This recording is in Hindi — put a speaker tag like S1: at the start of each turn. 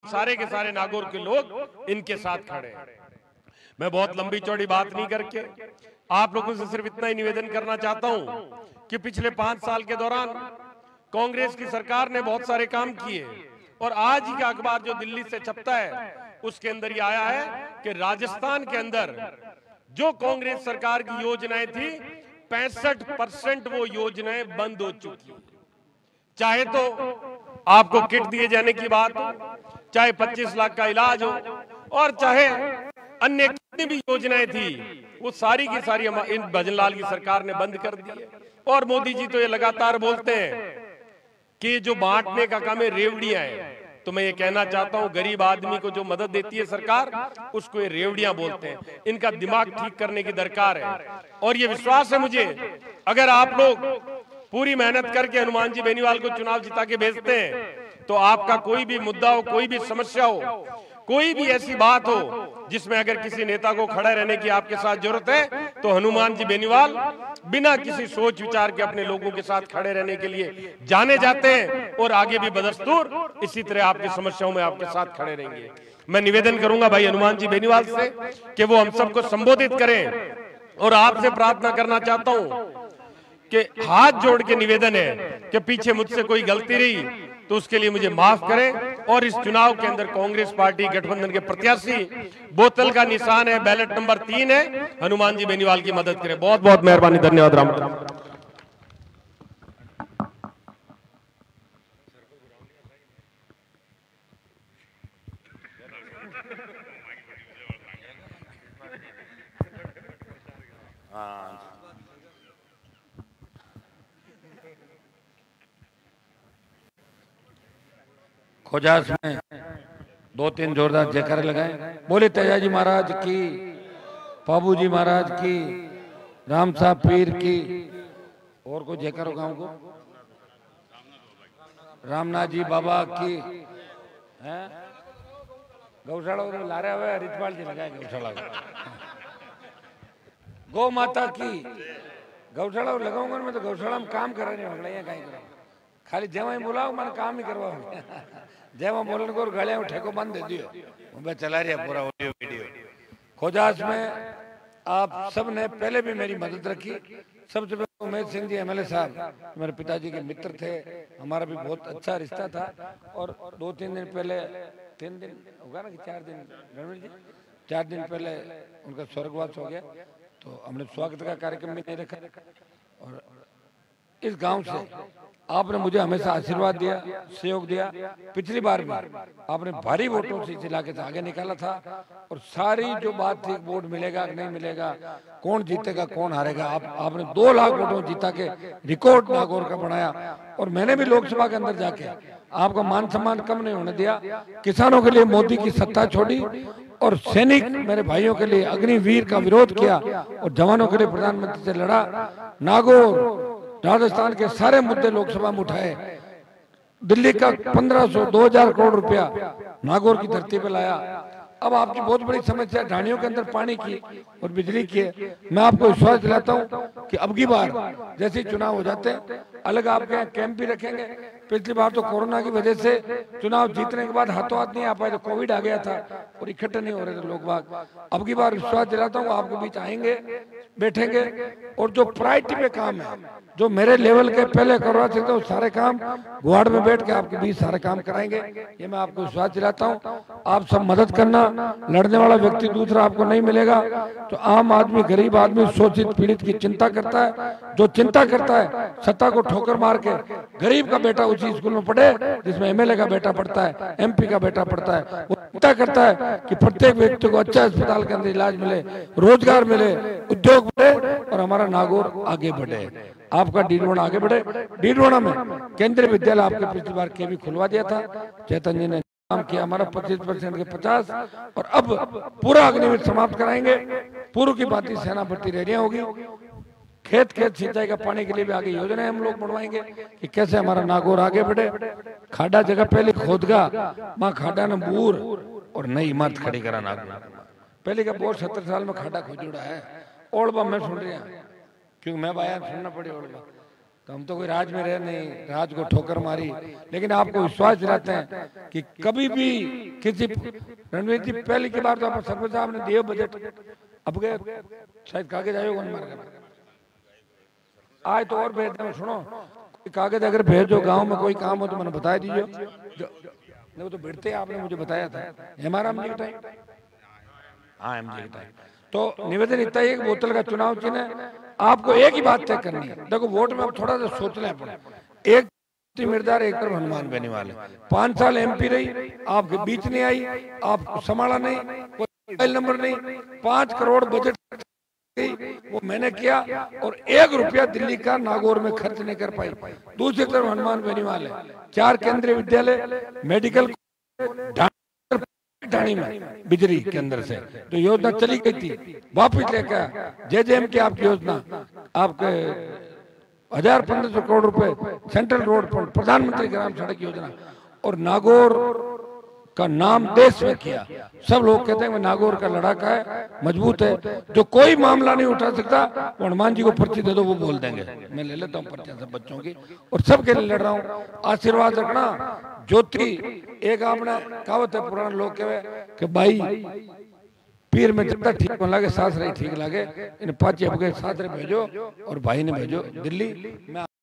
S1: सारे के सारे नागौर के लोग इनके साथ खड़े हैं। मैं बहुत लंबी चौड़ी बात नहीं करके आप लोगों से सिर्फ इतना ही निवेदन करना चाहता हूं कि पिछले 5 साल के दौरान कांग्रेस की सरकार ने बहुत सारे काम किए और आज ही का अखबार जो दिल्ली से छपता है उसके अंदर ये आया है कि राजस्थान के अंदर जो कांग्रेस सरकार की योजनाएं थी 65% वो योजनाएं बंद हो चुकी हैं। चाहे तो आपको किट दिए जाने की बात हो, चाहे 25 लाख का इलाज हो और चाहे अन्य कितनी भी योजनाएं थी वो सारी की सारी इन भजनलाल की सरकार ने बंद कर दी है। और मोदी जी तो ये लगातार बोलते हैं कि जो बांटने का काम है रेवड़ियां है। तो मैं ये कहना चाहता हूं गरीब आदमी को जो मदद देती है सरकार उसको ये रेवड़ियां बोलते हैं। इनका दिमाग ठीक करने की दरकार है और ये विश्वास है मुझे अगर आप लोग पूरी मेहनत करके हनुमान जी बेनीवाल को चुनाव जिता के भेजते हैं तो आपका कोई भी मुद्दा हो, कोई भी समस्या हो, कोई भी ऐसी बात हो जिसमें अगर किसी नेता को खड़ा रहने की आपके साथ जरूरत है तो हनुमान जी बेनीवाल बिना किसी सोच विचार के अपने लोगों के साथ खड़े रहने के लिए जाने जाते हैं और आगे भी बदस्तूर इसी तरह आपकी समस्याओं में आपके साथ खड़े रहेंगे। मैं निवेदन करूंगा भाई हनुमान जी बेनीवाल से कि वो हम सबको संबोधित करें और आपसे प्रार्थना करना चाहता हूं कि हाथ जोड़ के निवेदन है कि पीछे मुझसे कोई गलती रही तो उसके लिए मुझे माफ करें और इस चुनाव के अंदर कांग्रेस पार्टी गठबंधन के प्रत्याशी बोतल का निशान है, बैलेट नंबर 3 है, हनुमान जी बेनीवाल की मदद करें। बहुत बहुत मेहरबानी, धन्यवाद। राम राम।
S2: खोजास में 2-3 जोरदार जयकारे लगाए। बोले तेजाजी महाराज की, बाबू जी महाराज की, राम साहब पीर की। और कोई जयकारो गांव को रामनाथ जी बाबा की है। गौशाला लारे हुए हरिद्वार जी लगाए गौशाला गौ माता की गौशाला लगाऊंगा मैं तो गौशाला में काम कर रहे हैं कहीं करो खाली जेवा ही बुलाओ मैंने काम ही करवाओ जेवा बोलने को गले में ठेको बंद दे दियो मैं चला रहा पूरा ऑडियो वीडियो। खोजास में आप सब ने पहले भी मेरी मदद रखी। सबसे पहले उमेश सिंह जी एमएलए साहब मेरे पिताजी के मित्र थे, हमारा भी बहुत अच्छा रिश्ता था और 2-3 दिन पहले 3 दिन होगा ना कि 4 दिन रणवीर जी 4 दिन पहले उनका स्वर्गवास हो गया तो हमने स्वागत का कार्यक्रम भी नहीं रखा। और इस गांव से आपने मुझे हमेशा आशीर्वाद दिया, सहयोग दिया। पिछली बार भी आपने भारी वोटों से इस इलाके से आगे निकाला था और सारी जो बात थी वोट मिलेगा कि नहीं मिलेगा, कौन जीतेगा कौन हारेगा, आपने 2 लाख वोटों जीता के रिकॉर्ड नागौर का बनाया। और मैंने भी लोकसभा के अंदर जाके आपका मान सम्मान कम नहीं होने दिया। किसानों के लिए मोदी की सत्ता छोड़ी और सैनिक मेरे भाइयों के लिए अग्निवीर का विरोध किया और जवानों के लिए प्रधानमंत्री से लड़ा। नागौर राजस्थान के सारे मुद्दे लोकसभा में उठाए। दिल्ली का 1500-2000 करोड़ रुपया नागौर की धरती पे लाया। अब आपकी बहुत बड़ी समस्या ढाणियों के अंदर पानी की और बिजली की है। मैं आपको विश्वास दिलाता हूं कि अब की बार जैसे चुनाव हो जाते हैं अलग आपके यहाँ कैंप भी रखेंगे। पिछली बार तो कोरोना की वजह से चुनाव जीतने के बाद हाथों हाथ नहीं आ पाए, तो कोविड आ गया था और इकट्ठे नहीं हो रहे थे लोग बाग। अब की बार विश्वास दिलाता हूँ आपके बीच आएंगे, बैठेंगे और जो प्रायोरिटी पे काम है, जो मेरे लेवल के पहले करवा सकते हो सारे काम गुवाड़ में बैठ के आपके बीच सारे काम कराएंगे। ये मैं आपको विश्वास दिलाता हूँ। आप सब मदद करना। लड़ने वाला व्यक्ति दूसरा आपको नहीं मिलेगा। तो आम आदमी, गरीब आदमी, शोषित पीड़ित की चिंता करता है। जो चिंता करता है सत्ता को ठोकर मार के गरीब का बेटा उसी स्कूल में पढ़े जिसमें एमएलए का बेटा पढ़ता है, एमपी का बेटा पढ़ता है। वो चिंता करता है कि प्रत्येक व्यक्ति को अच्छा अस्पताल के अंदर इलाज मिले, रोजगार मिले, उद्योग मिले और हमारा नागौर आगे बढ़े, आपका डीडवाना आगे बढ़े। डीडवाना में केंद्रीय विद्यालय आपके पिछली बार के भी खुलवा दिया था, चेतन जी ने काम किया। हमारा 25% के 50 और अब पूरा अग्निवीर समाप्त कराएंगे। पूर्व की भांति सेना भर्ती रेडियां होगी। खेत खेत सिंचाई का पानी के लिए भी आगे योजनाएं हम लोग बनवाएंगे कि कैसे हमारा नागौर आगे बढ़े। खाडा जगह पहले खोदगा माँ खाडा ने बूर और नई इमारत खड़ी करा नागौर। पहले का बहुत 70 साल में खाडा खोजुड़ा है। ओल्बा मैं सुन रहा क्योंकि मैं बाया सुनना पड़ी ओल्बा तो हम तो कोई राज में रहे नहीं, राज को ठोकर मारी, लेकिन आपको विश्वास दिलाते हैं कि कभी भी किसी रणवीर जी पहली की बार तो आप सरपंच साहब ने दिए बजट, अब गए शायद कागज आयोग आज तो और भेज दे, सुनो कागज अगर भेजो गांव में कोई काम हो तो मैंने बता दीजिए। नहीं तो भिड़ते आपने मुझे बताया था हमारा एमजी का टाइम, हाँ एमजी का टाइम। तो निवेदन इतना ही, बोतल का चुनाव चिन्ह है, आपको एक ही बात तय करनी है। देखो वोट में अब थोड़ा सा सोचना पड़े, एक मिर्दार एक तरफ हनुमान बेनीवाल है, 5 साल एमपी रही, आपके बीच नहीं आई, आप संभाला नहीं, कोई मोबाइल नंबर नहीं, 5 करोड़ बजट वो मैंने किया और 1 रुपया दिल्ली का नागौर में खर्च नहीं कर पाई। दूसरी तरफ हनुमान बेनीवाल है, 4 केंद्रीय विद्यालय, मेडिकल ढाणी में बिजली के अंदर से तो योजना चली गई थी, वापिस लेकर जेजेएम की आपकी योजना, आपके 1500 करोड़ रुपए सेंट्रल रोड पर प्रधानमंत्री ग्राम सड़क योजना, और नागौर का नाम देश में किया। सब लोग कहते हैं नागौर का लड़ाका है, मजबूत है, जो कोई मामला नहीं उठा सकता वो हनुमान जी को पर्ची दे दो वो बोल देंगे। मैं ले लेता हूँ पर्चियां सब बच्चों की और सबके लिए लड़ रहा हूँ, आशीर्वाद रखना। ज्योति एक आपने कहावत है पुराने लोग कहे कि भाई पीर में जितना ठीक लगे सासरे ठीक लगे, इन 5 सासरे भेजो और भाई ने भेजो दिल्ली। मैं